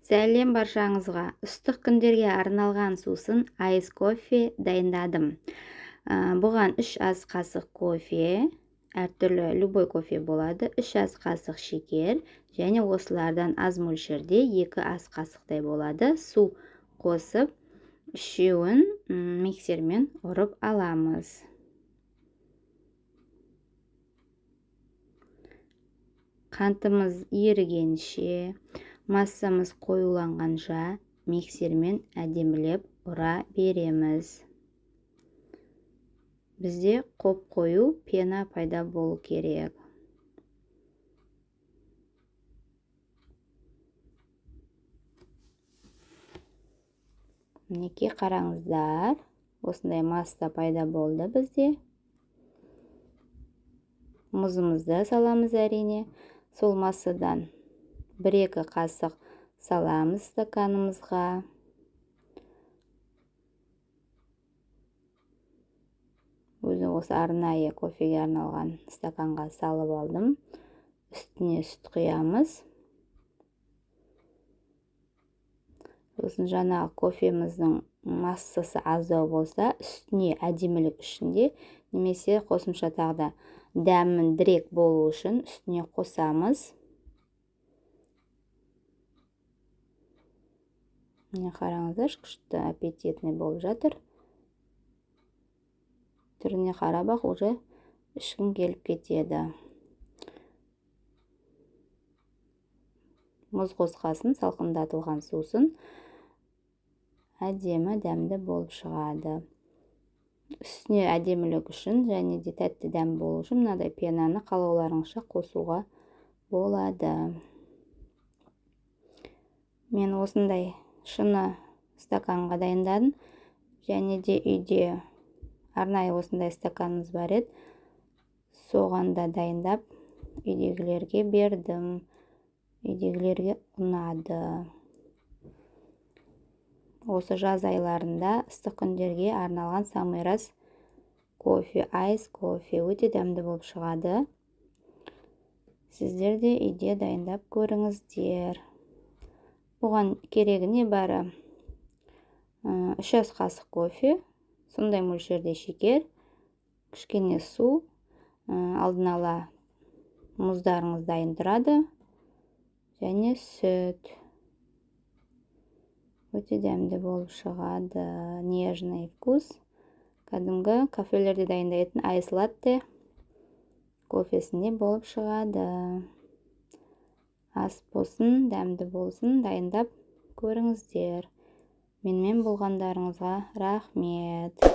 Сәлем баршаңызға. Ыстық күндерге арналған сусын айс кофе дайындадым. Бұған 3 ас қасық кофе, әртүрлі любой кофе болады, 3 ас қасық шекер, және осылардан аз мөлшерде 2 ас қасықтай болады су қосып, үшеуін миксермен ұрып аламыз. Қантымыз ерігенше, массамыз қоюланғанша миксермен әдемілеп ұра береміз. Бізде қоп-қою пена пайда болу керек. Мінекей қараңыздар, осындай масса пайда болды бізде. Мұзымызды саламыз әрине. Сол массадан 1-2 қасық саламыз стаканымызға. Өзі осы арнайы кофеге арналған стаканға салып алдым. Үстіне сүт құямыз. Сосын жаңағы кофеміздің массасы аздау болса, үстіне әдемілік үшінде, немесе қосымша тағда дәмін дірек болу үшін үстіне қосамыз. Міне қараңыздар, күшті аппетитный болып жатыр. Түріне қарап-ақ уже ішкім келіп кетеді. Мұз қосқасын, салқындатылған сусын әдемі дәмді болып шығады. Үстіне әдемілік үшін және де тәтті дәм болу үшін мынадай пенаны қалауларыңызша қосуға болады. Мен осындай шыны стаканға дайындадым, және де үйде арнайы осындай стаканымыз бар еді. Соғанда дайындап үйдегілерге бердім. Үйдегілерге ұнады. Осы жаз айларында ыстық күндерге арналған самый раз кофе, айс кофе өте дәмді болып шығады. Сіздер де үйде дайындап көріңіздер. Бұған керегі не бары 3 ас қасық кофе, сондай мөлшерде шекер, кішкене су, алдын ала мұздарыңыз дайын тұрады, және сүт. Өте дәмді болып шығады. Нежный вкус. Кәдімгі кафелерде дайындайтын айс латте кофесінде болып шығады. Ас болсын, дәмді болсын, дайындап көріңіздер. Менімен болғандарыңызға рахмет.